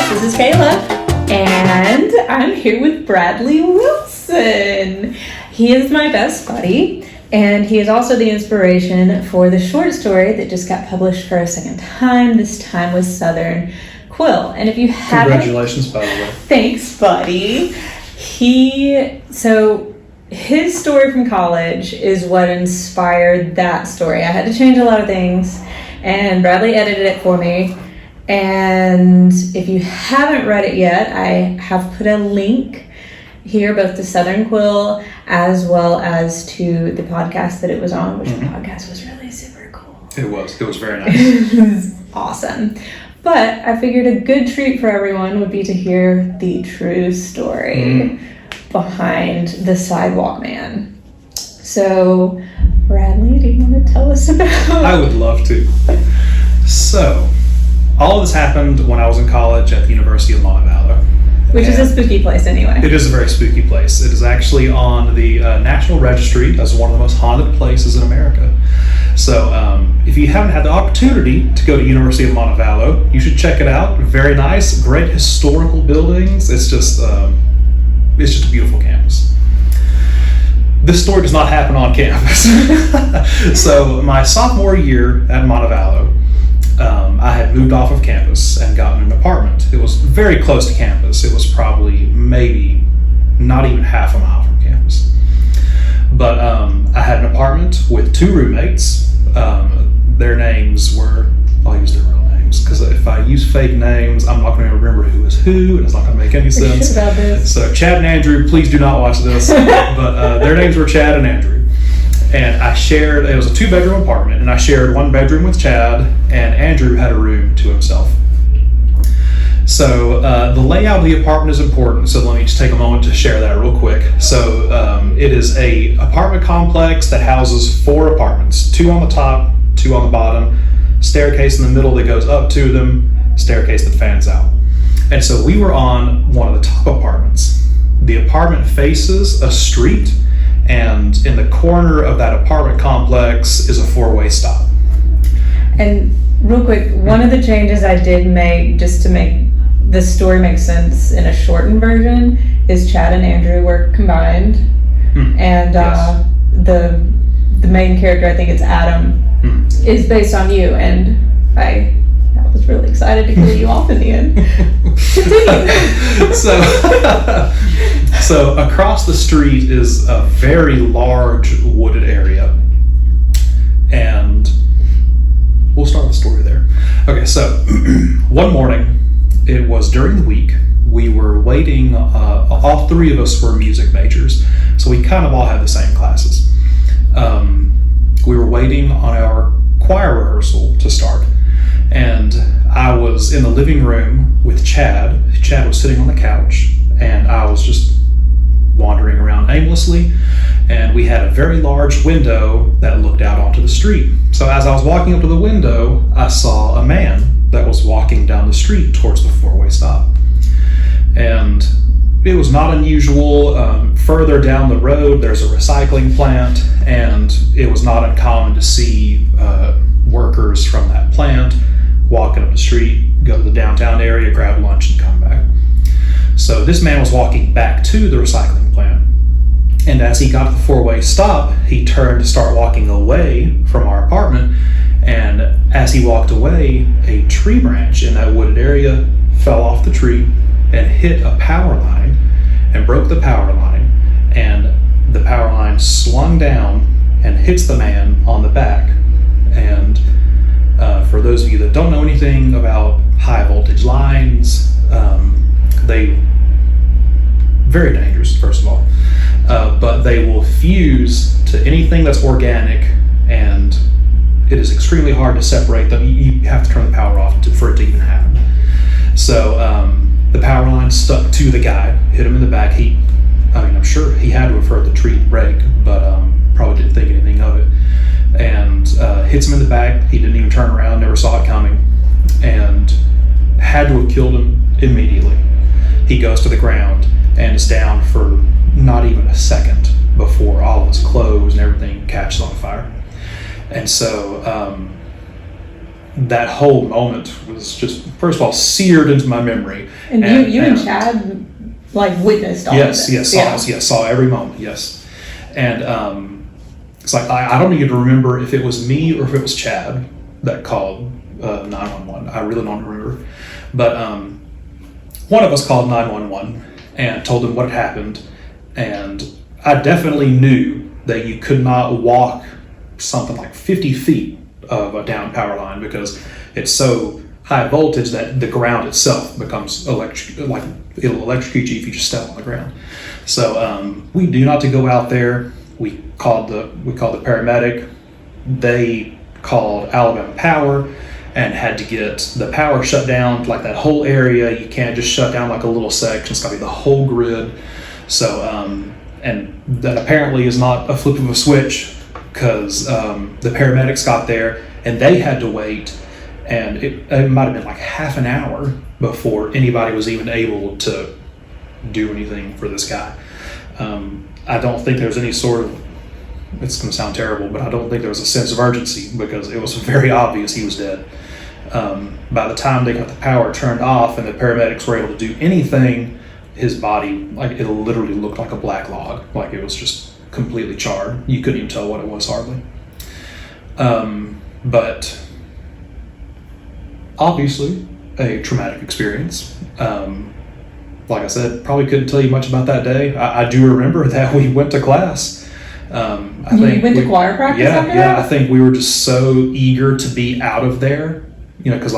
This is Kayla, and I'm here with Bradley Wilson. He is my best buddy, and he is also the inspiration for the short story that just got published for a second time, this time with Southern Quill. And if you haven't... Congratulations, by the way. Thanks, buddy. His story from college is what inspired that story. I had to change a lot of things, and Bradley edited it for me. And if you haven't read it yet, I have put a link here, both to Southern Quill as well as to the podcast that it was on, which the podcast was really super cool. It was very nice. It was awesome. But I figured a good treat for everyone would be to hear the true story behind the Sidewalk Man. So, Bradley, do you want to tell us about it? I would love to. So, all of this happened when I was in college at the University of Montevallo. Which is a spooky place anyway. It is a very spooky place. It is actually on the National Registry as one of the most haunted places in America. So if you haven't had the opportunity to go to University of Montevallo, you should check it out. Very nice, great historical buildings. It's just a beautiful campus. This story does not happen on campus. So my sophomore year at Montevallo, I had moved off of campus and gotten an apartment. It was very close to campus. It was probably maybe not even half a mile from campus. But I had an apartment with two roommates. Their names were, I'll use their real names, because if I use fake names, I'm not going to remember who is who, and it's not going to make any sense. About this. So Chad and Andrew, please do not watch this. But their names were Chad and Andrew. And it was a 2-bedroom apartment, and I shared one bedroom with Chad, and Andrew had a room to himself. So the layout of the apartment is important, so let me just take a moment to share that real quick. So it is a apartment complex that houses 4 apartments, 2 on the top, 2 on the bottom, staircase in the middle that goes up to them, staircase that fans out. And so we were on one of the top apartments. The apartment faces a street, and in the corner of that apartment complex is a 4-way stop. And real quick, one of the changes I did make just to make this story make sense in a shortened version is Chad and Andrew were combined. And Yes. the main character, I think it's Adam, is based on you, and I was really excited to kill you off in the end. Continue. So across the street is a very large wooded area, and we'll start the story there. Okay, so one morning, it was during the week, we were waiting, all 3 of us were music majors, so we kind of all had the same classes. We were waiting on our choir rehearsal to start, and I was in the living room with Chad. Chad was sitting on the couch, and I was just wandering around aimlessly, and we had a very large window that looked out onto the street. So as I was walking up to the window, I saw a man that was walking down the street towards the 4-way stop. And it was not unusual. Further down the road, there's a recycling plant, and it was not uncommon to see workers from that plant walking up the street, go to the downtown area, grab lunch, and come back. So this man was walking back to the recycling plant, and as he got to the 4-way stop, he turned to start walking away from our apartment, and as he walked away, a tree branch in that wooded area fell off the tree and hit a power line and broke the power line, and the power line slung down and hits the man on the back. And for those of you that don't know anything about high voltage lines, they very dangerous, first of all, but they will fuse to anything that's organic, and it is extremely hard to separate them. You have to turn the power off for it to even happen. So the power line stuck to the guy, hit him in the back. I'm sure he had to have heard the tree break, but probably didn't think anything of it. And hits him in the back. He didn't even turn around, never saw it coming, and had to have killed him immediately. He goes to the ground and is down for not even a second before all of his clothes and everything catches on fire. And so that whole moment was just, first of all, seared into my memory. And you and Chad like witnessed all of this. Yes, saw every moment, yes. And it's like, I don't even remember if it was me or if it was Chad that called 911. I really don't remember. But one of us called 911 and told them what had happened. And I definitely knew that you could not walk something like 50 feet of a down power line because it's so high voltage that the ground itself becomes electric, like it'll electrocute you if you just step on the ground. So we knew not to go out there. We called the paramedic. They called Alabama Power and had to get the power shut down, like that whole area. You can't just shut down like a little section. It's got to be the whole grid. So, and that apparently is not a flip of a switch because the paramedics got there and they had to wait. And it might have been like half an hour before anybody was even able to do anything for this guy. I don't think there was any sort of, it's going to sound terrible, but I don't think there was a sense of urgency because it was very obvious he was dead. By the time they got the power turned off and the paramedics were able to do anything, his body, like it literally looked like a black log. Like it was just completely charred. You couldn't even tell what it was hardly. But obviously a traumatic experience. Like I said, probably couldn't tell you much about that day. I do remember that we went to class. You went to choir practice? Yeah. I think we were just so eager to be out of there, because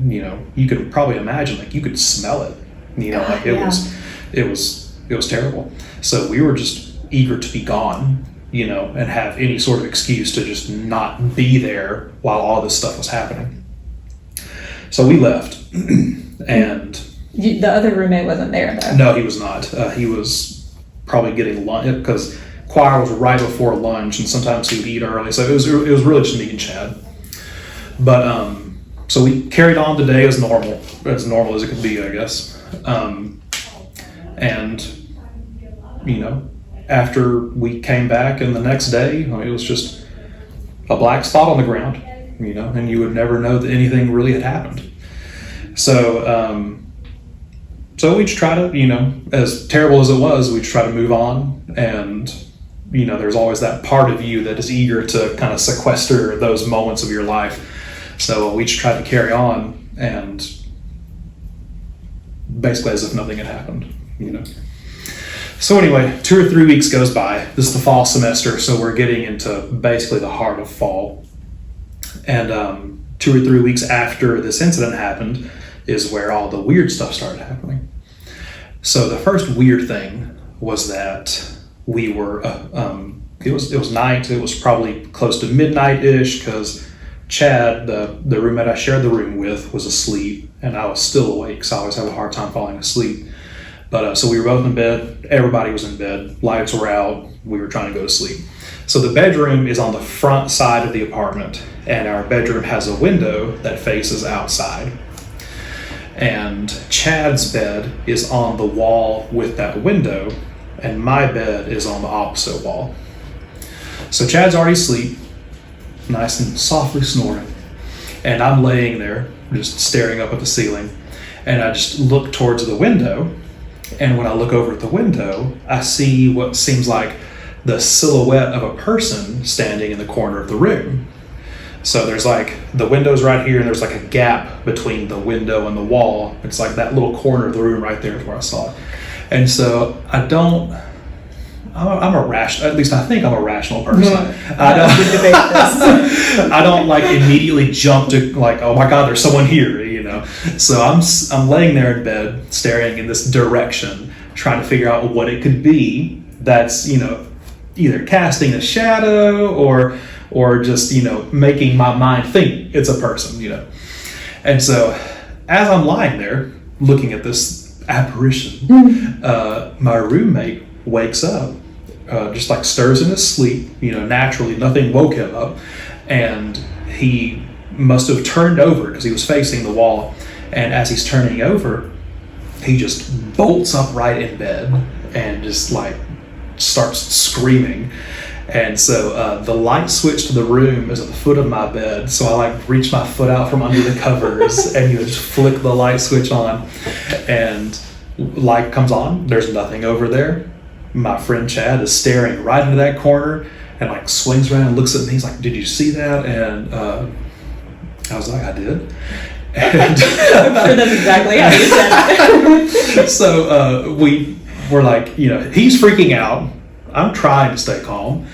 you could probably imagine, like you could smell it, like it was terrible. So we were just eager to be gone, and have any sort of excuse to just not be there while all this stuff was happening. So we left, and the other roommate wasn't there though. No, he was not. He was probably getting lunch because choir was right before lunch, and sometimes he would eat early. So it was really just me and Chad. But so we carried on the day as normal as it could be, I guess. And after we came back, and the next day, it was just a black spot on the ground, and you would never know that anything really had happened. So. So we just try to, as terrible as it was, we try to move on. And, there's always that part of you that is eager to kind of sequester those moments of your life. So we just tried to carry on and basically as if nothing had happened, So anyway, 2 or 3 weeks goes by. This is the fall semester, so we're getting into basically the heart of fall. And 2 or 3 weeks after this incident happened is where all the weird stuff started happening. So the first weird thing was that we were, it was night, it was probably close to midnight-ish, because Chad, the roommate I shared the room with, was asleep, and I was still awake, because I always have a hard time falling asleep. But so we were both in bed, everybody was in bed, lights were out, we were trying to go to sleep. So the bedroom is on the front side of the apartment, and our bedroom has a window that faces outside. And Chad's bed is on the wall with that window, and my bed is on the opposite wall. So Chad's already asleep, nice and softly snoring, and I'm laying there just staring up at the ceiling, and I just look towards the window, and when I look over at the window, I see what seems like the silhouette of a person standing in the corner of the room. So there's like, the window's right here, and there's like a gap between the window and the wall. It's like that little corner of the room right there is where I saw it. And so I'm a rational, at least I think I'm a rational person. I don't like immediately jump to like, oh my God, there's someone here, So I'm laying there in bed, staring in this direction, trying to figure out what it could be that's, either casting a shadow or just, making my mind think it's a person, And so as I'm lying there looking at this apparition, my roommate wakes up, just like stirs in his sleep, naturally nothing woke him up. And he must have turned over because he was facing the wall. And as he's turning over, he just bolts upright in bed and just like starts screaming. And so the light switch to the room is at the foot of my bed. So I like reach my foot out from under the covers and just flick the light switch on, and light comes on. There's nothing over there. My friend Chad is staring right into that corner and like swings around and looks at me. He's like, "Did you see that?" And I was like, "I did." And I'm sure that's exactly how you said it. So we were like, he's freaking out. I'm trying to stay calm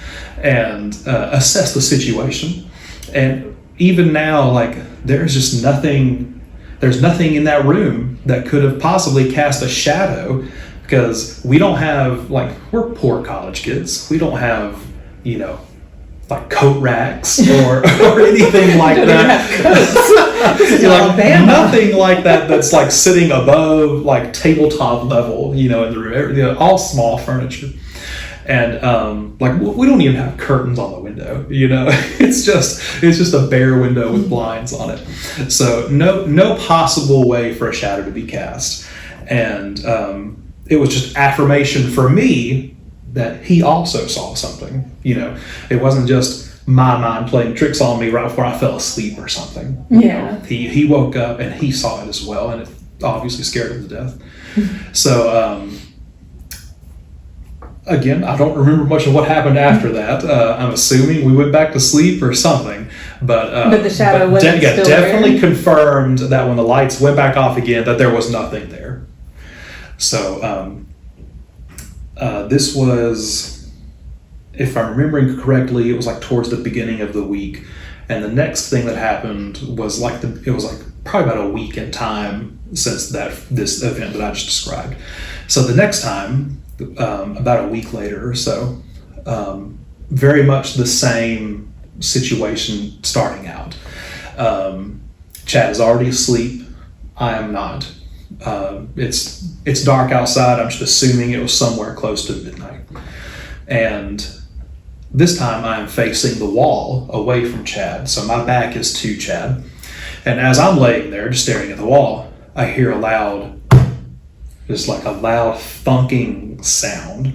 and assess the situation. And even now, like, there's nothing in that room that could have possibly cast a shadow, because we don't have, like, we're poor college kids. We don't have, like coat racks or anything like that. Like, nothing like that that's like sitting above like tabletop level, in the room. All small furniture. And like we don't even have curtains on the window, It's just a bare window with blinds on it. So no possible way for a shadow to be cast. And it was just affirmation for me that he also saw something. It wasn't just my mind playing tricks on me right before I fell asleep or something. Yeah. He woke up and he saw it as well, and it obviously scared him to death. So again, I don't remember much of what happened after that. I'm assuming we went back to sleep or something. But the shadow wasn't still definitely there? confirmed that when the lights went back off again, that there was nothing there. So this was, if I'm remembering correctly, it was like towards the beginning of the week. And the next thing that happened was it was probably about a week in time since this event that I just described. So the next time, about a week later or so, very much the same situation starting out. Chad is already asleep. I am not. It's dark outside. I'm just assuming it was somewhere close to midnight. And this time I am facing the wall away from Chad. So my back is to Chad. And as I'm laying there just staring at the wall, I hear a loud thunking sound.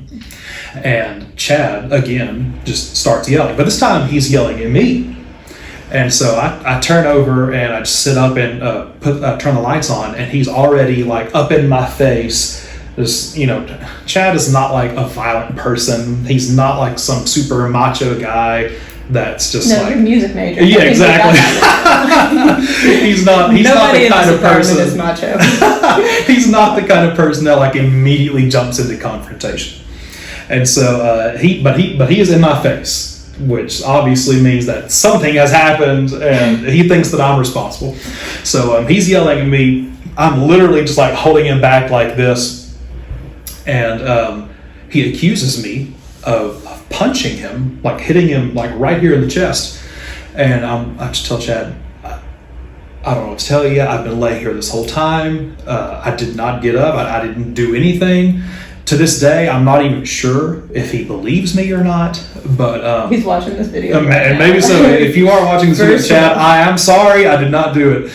And Chad, again, just starts yelling. But this time he's yelling at me. And so I turn over and I just sit up and turn the lights on, and he's already like up in my face. Just, Chad is not like a violent person. He's not like some super macho guy that's just you're a music major. Yeah, exactly. He's not the kind of person. Is macho. He's not the kind of person that like immediately jumps into confrontation. And so he is in my face, which obviously means that something has happened and he thinks that I'm responsible. So he's yelling at me. I'm literally just like holding him back like this. And he accuses me of punching him, like hitting him like right here in the chest. And I just tell Chad, I don't know what to tell you. I've been laying here this whole time. I did not get up. I didn't do anything. To this day, I'm not even sure if he believes me or not. But he's watching this video. And maybe so. If you are watching this video, Chad, I am sorry. I did not do it.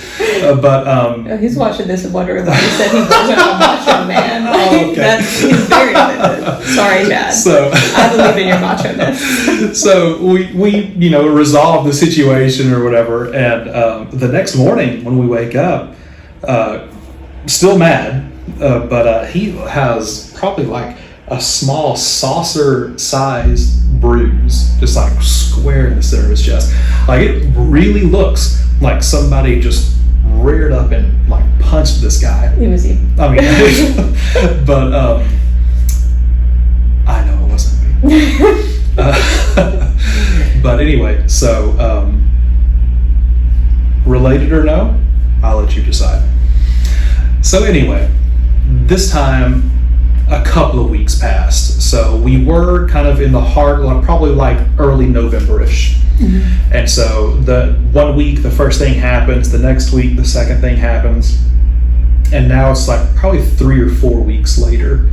But he's watching this and wondering why he said he wasn't a macho man. Oh, okay. He's very offended. Sorry, Chad. So I believe in your macho-ness. So we resolve the situation or whatever. And the next morning when we wake up, still mad. But he has probably like a small saucer-sized bruise, just like square in the center of his chest. Like it really looks like somebody just reared up and like punched this guy. It was you. I mean, but I know it wasn't me. But anyway, so related or no, I'll let you decide. So anyway, this time a couple of weeks passed. So we were kind of in the heart, probably like early November-ish. Mm-hmm. And so the 1 week, the first thing happens, the next week, the second thing happens. And now it's like probably 3 or 4 weeks later.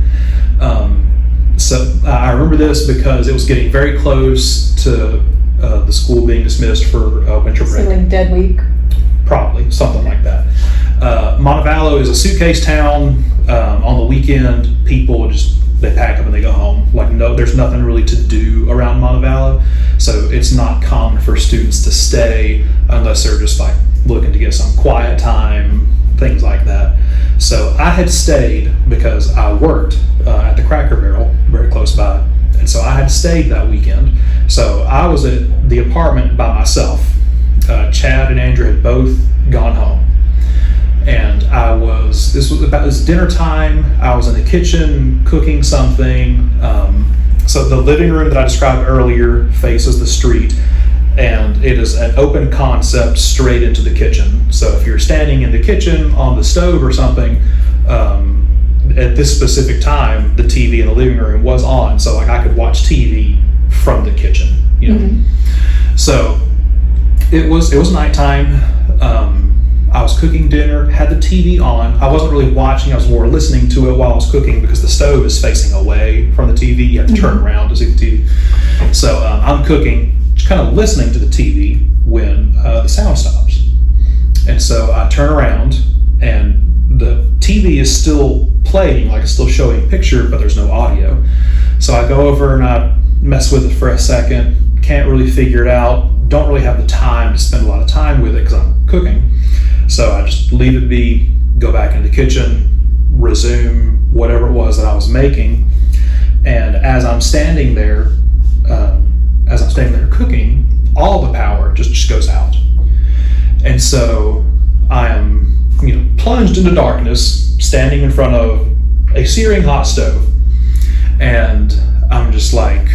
So I remember this because it was getting very close to the school being dismissed for winter break. So like dead week? Probably, something like that. Montevallo is a suitcase town. On the weekend, people just they pack up and they go home. Like, no, there's nothing really to do around Montevallo, so it's not common for students to stay unless they're just like looking to get some quiet time, things like that. So I had stayed because I worked at the Cracker Barrel very close by, and so I had stayed that weekend. So I was at the apartment by myself. Chad and Andrew had both gone home, and this was dinner time. I was in the kitchen cooking something. So the living room that I described earlier faces the street, and it is an open concept straight into the kitchen. So if you're standing in the kitchen on the stove or something, at this specific time, the TV in the living room was on, so like I could watch TV from the kitchen, you know. Mm-hmm. So it was nighttime. I was cooking dinner, had the TV on. I wasn't really watching, I was more listening to it while I was cooking because the stove is facing away from the TV. You have to turn around to see the TV. So I'm cooking, just kind of listening to the TV when the sound stops. And so I turn around and the TV is still playing, like it's still showing a picture, but there's no audio. So I go over and I mess with it for a second, can't really figure it out, don't really have the time to spend a lot of time with it because I'm cooking. So I just leave it be, go back into the kitchen, resume whatever it was that I was making. And as I'm standing there cooking, all the power just goes out. And so I am, plunged into darkness, standing in front of a searing hot stove. And I'm just like,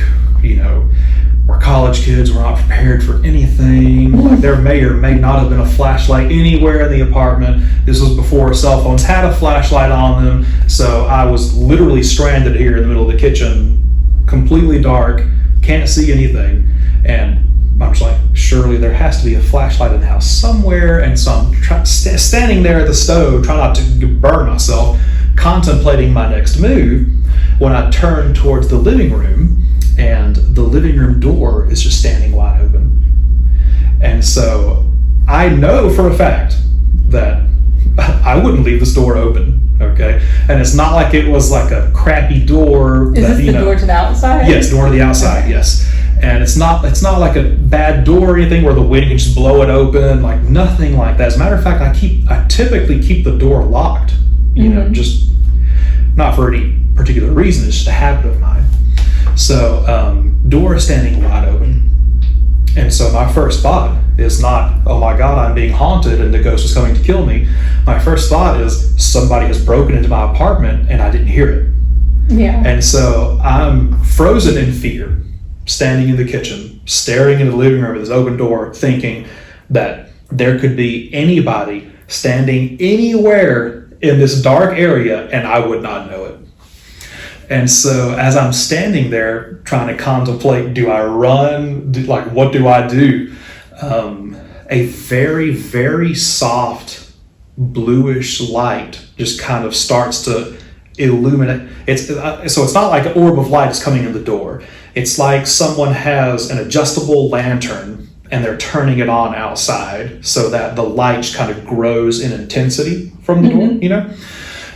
we're college kids, we're not prepared for anything. Like there may or may not have been a flashlight anywhere in the apartment. This was before cell phones had a flashlight on them. So I was literally stranded here in the middle of the kitchen, completely dark, can't see anything. And I'm just like, surely there has to be a flashlight in the house somewhere. And so I'm standing there at the stove, trying not to burn myself, contemplating my next move, when I turn towards the living room, and the living room door is just standing wide open. And so I know for a fact that I wouldn't leave this door open, okay? And it's not like it was like a crappy door. Is this the door to the outside? Yes, door to the outside, okay. Yes. And it's not like a bad door or anything where the wind can just blow it open, like nothing like that. As a matter of fact, I typically keep the door locked, just not for any particular reason, it's just a habit of mine. So door is standing wide open. And so my first thought is not, oh my God, I'm being haunted and the ghost is coming to kill me. My first thought is somebody has broken into my apartment and I didn't hear it. Yeah. And so I'm frozen in fear, standing in the kitchen, staring into the living room with this open door, thinking that there could be anybody standing anywhere in this dark area and I would not know it. And so as I'm standing there trying to contemplate, do I run? What do I do? A very, very soft bluish light just kind of starts to illuminate. So it's not like an orb of light is coming in the door. It's like someone has an adjustable lantern and they're turning it on outside so that the light kind of grows in intensity from the door,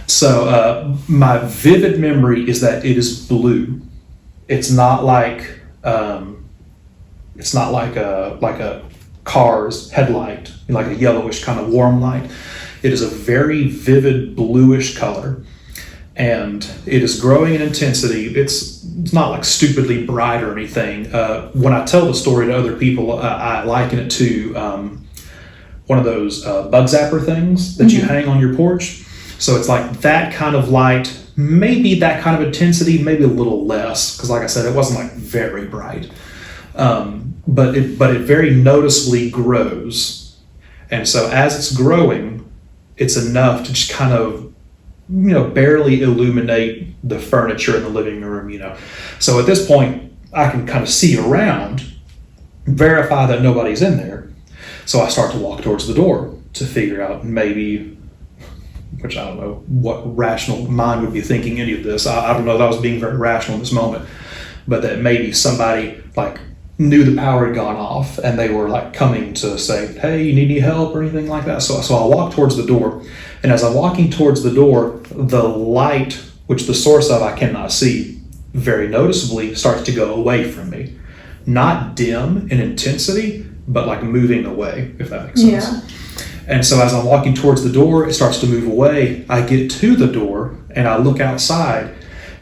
So my vivid memory is that it is blue. It's not like a car's headlight, like a yellowish kind of warm light. It is a very vivid bluish color, and it is growing in intensity. It's not like stupidly bright or anything. When I tell the story to other people, I liken it to one of those bug zapper things that you hang on your porch. So it's like that kind of light, maybe that kind of intensity, maybe a little less, because like I said, it wasn't like very bright. But it very noticeably grows. And so as it's growing, it's enough to just kind of, barely illuminate the furniture in the living room, So at this point, I can kind of see around, verify that nobody's in there. So I start to walk towards the door to figure out maybe, which I don't know what rational mind would be thinking any of this. I don't know that I was being very rational in this moment, but that maybe somebody knew the power had gone off and they were coming to say, hey, you need any help or anything like that. So I walk towards the door, and as I'm walking towards the door, the light which the source of I cannot see, very noticeably starts to go away from me. Not dim in intensity, but like moving away, if that makes sense. Yeah. And so as I'm walking towards the door, it starts to move away. I get to the door and I look outside,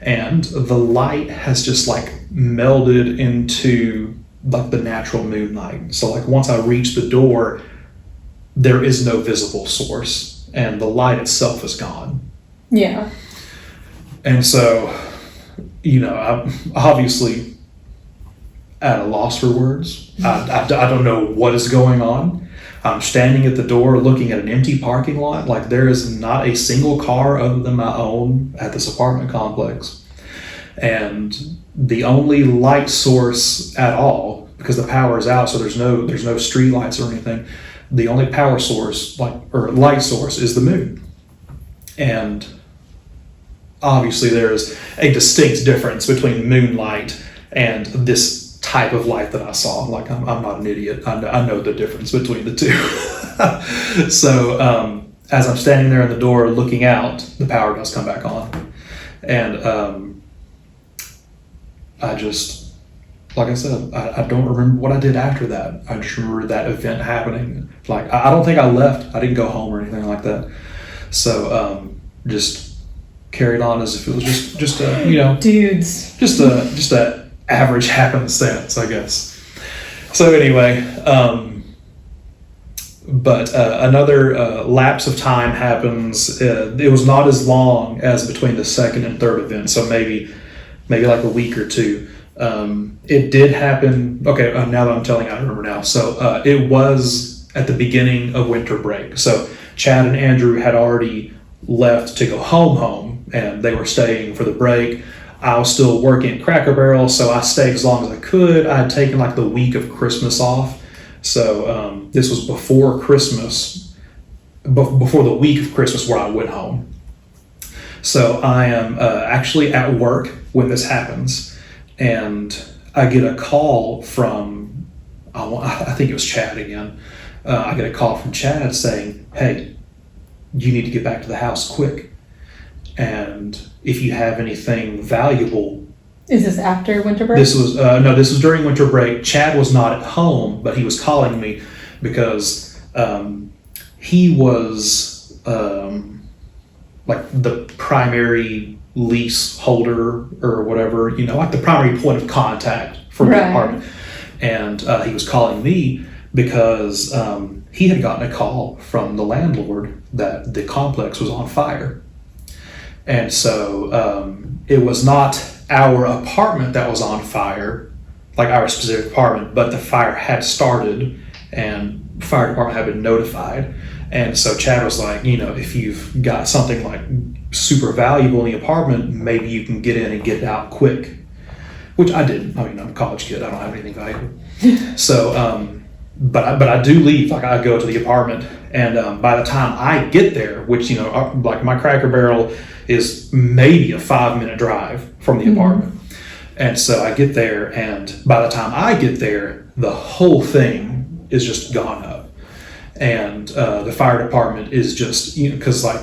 and the light has just like melded into like the natural moonlight. So like once I reach the door, there is no visible source and the light itself is gone. Yeah. And so, you know, I'm obviously at a loss for words. I don't know what is going on. I'm standing at the door looking at an empty parking lot. Like there is not a single car other than my own at this apartment complex. And the only light source at all, because the power is out, so there's no street lights or anything. The only power source, or light source, is the moon. And obviously there is a distinct difference between moonlight and this type of light that I saw. Like I'm not an idiot. I know the difference between the two. So as I'm standing there in the door looking out, the power does come back on. And I just, like I said, I don't remember what I did after that. I just remember that event happening. Like I don't think I left. I didn't go home or anything like that. So just carried on as if it was just a, you know, dudes, just a average happenstance, I guess. So anyway, but another lapse of time happens. It was not as long as between the second and third event, so maybe like a week or two. It did happen. Okay, now that I'm telling, I remember now. So it was at the beginning of winter break. So Chad and Andrew had already left to go home, and they were staying for the break. I was still working at Cracker Barrel, so I stayed as long as I could. I had taken like the week of Christmas off. So this was before Christmas, before the week of Christmas where I went home. So I am actually at work when this happens, and I get a call from, I think it was Chad again. I get a call from Chad saying, "Hey, you need to get back to the house quick. And if you have anything valuable." Is this after winter break? This was this was during winter break. Chad was not at home, but he was calling me because he was like the primary lease holder or whatever, you know, like the primary point of contact for the apartment. And he was calling me because he had gotten a call from the landlord that the complex was on fire. And so it was not our apartment that was on fire, like our specific apartment, but the fire had started and the fire department had been notified. And so Chad was like, you know, if you've got something like super valuable in the apartment, maybe you can get in and get it out quick, which I did. I mean, I'm a college kid. I don't have anything valuable. So, but I do leave. Like I go to the apartment, and by the time I get there, which, you know, like my Cracker Barrel is maybe a 5-minute drive from the apartment. And so I get there, and by the time I get there, the whole thing is just gone up. And the fire department is just, you know, because like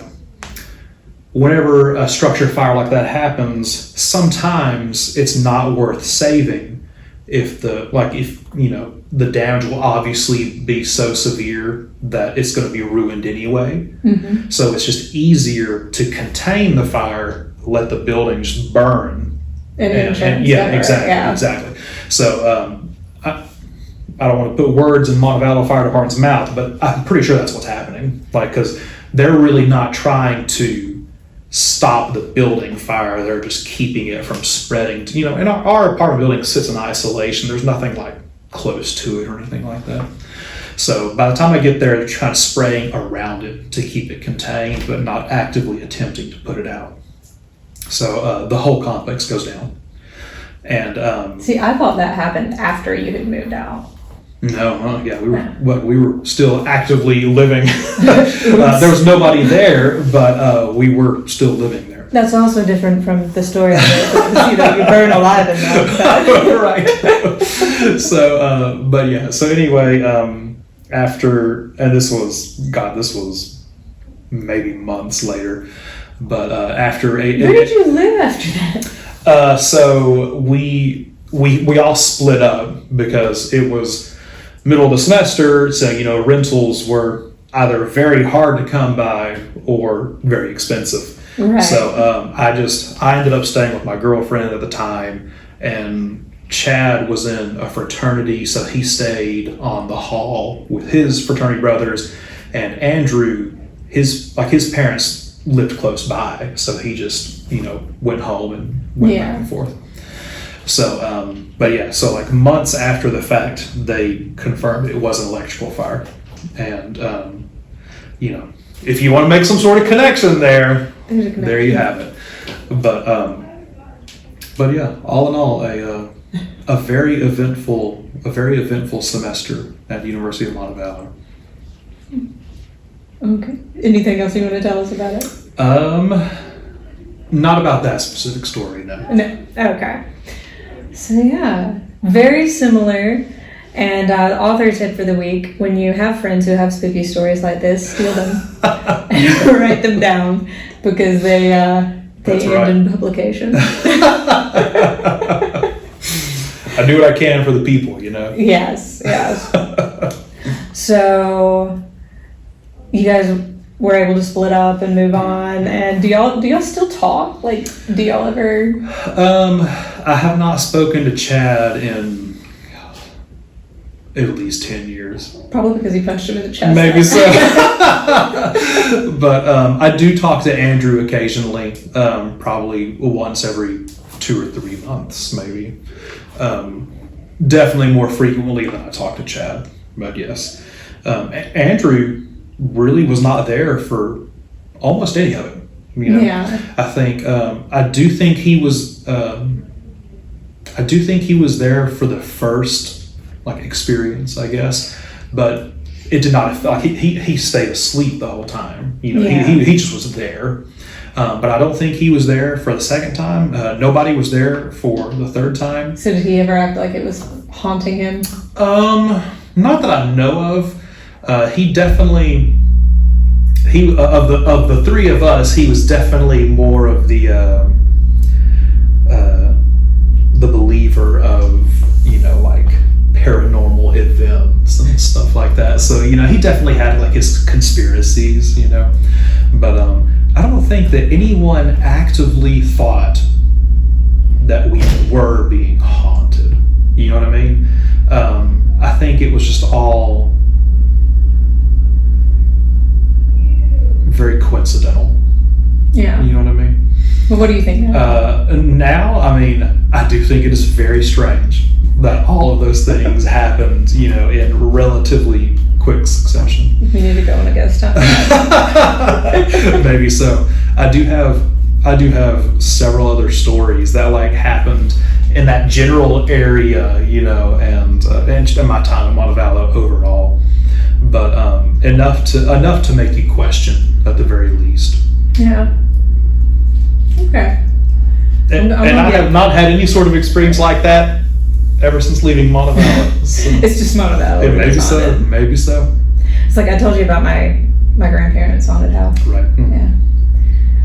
whenever a structure fire like that happens, sometimes it's not worth saving if you know, the damage will obviously be so severe that it's going to be ruined anyway. Mm-hmm. So it's just easier to contain the fire, let the building just burn. And yeah, exactly. So I don't want to put words in Montevallo Fire Department's mouth, but I'm pretty sure that's what's happening. Like, because they're really not trying to stop the building fire, they're just keeping it from spreading. You know, and our apartment building sits in isolation. There's nothing like close to it or anything like that. So by the time I get there, they're trying to spraying around it to keep it contained, but not actively attempting to put it out. So the whole complex goes down. And see, I thought that happened after you had moved out. No, we were still actively living. There was nobody there, but we were still living there. That's also different from the story that you burn alive in that. Right. So, but yeah. So anyway, after, and this was maybe months later. But after Where did you live after that? So we all split up because it was middle of the semester. So rentals were either very hard to come by or very expensive. Right. So I ended up staying with my girlfriend at the time, and Chad was in a fraternity, so he stayed on the hall with his fraternity brothers, and Andrew, his parents lived close by, so he just went home and went back and forth. So so like months after the fact, they confirmed it was an electrical fire, and if you want to make some sort of connection there, there you have it. But yeah, all in all, a very eventful semester at the University of Montevallo. Okay. Anything else you want to tell us about it? Not about that specific story, no. No. Okay. So yeah, very similar. And the author tip for the week: when you have friends who have spooky stories like this, steal them and write them down, because they end in publication. I do what I can for the people, Yes. So you guys were able to split up and move on. And do y'all still talk? Like, do y'all ever? I have not spoken to Chad in at least 10 years. Probably because he punched him in the chest. Maybe so. But I do talk to Andrew occasionally, probably once every 2 or 3 months, maybe. Definitely more frequently than I talk to Chad, but yes. Andrew really was not there for almost any of it. Yeah. I think I do think he was there for the first experience, I guess, but it did not like he stayed asleep the whole time. He just was there. But I don't think he was there for the second time. Nobody was there for the third time. So did he ever act like it was haunting him? Not that I know of. He definitely of the three of us, he was definitely more of the believer of paranormal events and stuff like that. So he definitely had his conspiracies, but I don't think that anyone actively thought that we were being haunted. You know what I mean? I think it was just all very coincidental. Yeah. You know what I mean? Well, what do you think now? Now, I do think it is very strange that all of those things happened, in relatively quick succession. We need to go on a ghost hunt. Maybe so. I do have several other stories that happened in that general area, and my time in Montevallo overall. But enough to make you question at the very least. Yeah. Okay. And I have not had any sort of experience like that ever since leaving Montevallo. So. It's just Montevallo. Maybe so. It's like I told you about my grandparents' haunted house. Right. Mm-hmm. Yeah.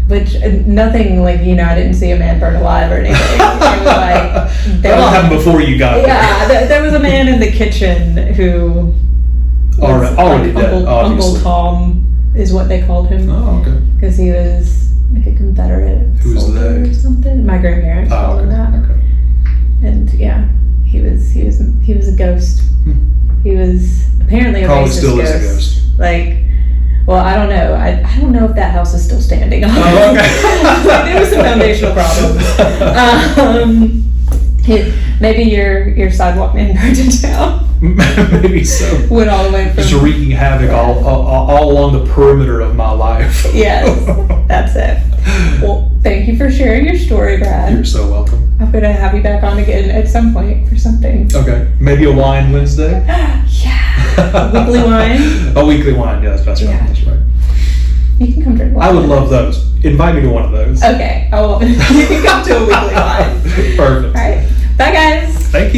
Which nothing I didn't see a man burn alive or anything. It was that happened before you got there. Yeah, there was a man in the kitchen who was already dead. Uncle Tom is what they called him. Oh, okay. Because he was a Confederate Who's soldier they? or something. My grandparents called him that. Okay. And yeah, he was a ghost. He was apparently a Probably racist still ghost. is a ghost. Well, I don't know. I don't know if that house is still standing. Oh, okay. There was some foundational problems. Maybe your sidewalk man burned it down. Maybe so. Went all the way from... Just wreaking havoc all along the perimeter of my life. Yes, that's it. Well, thank you for sharing your story, Brad. You're so welcome. I'm going to have you back on again at some point for something. Okay. Maybe a wine Wednesday? Yeah. Weekly wine? A weekly wine, yes, that's right. Yeah. That's right. You can come drink wine. I would love those. Invite me to one of those. Okay. You can come to a weekly wine. Perfect. All right. Bye, guys. Thank you.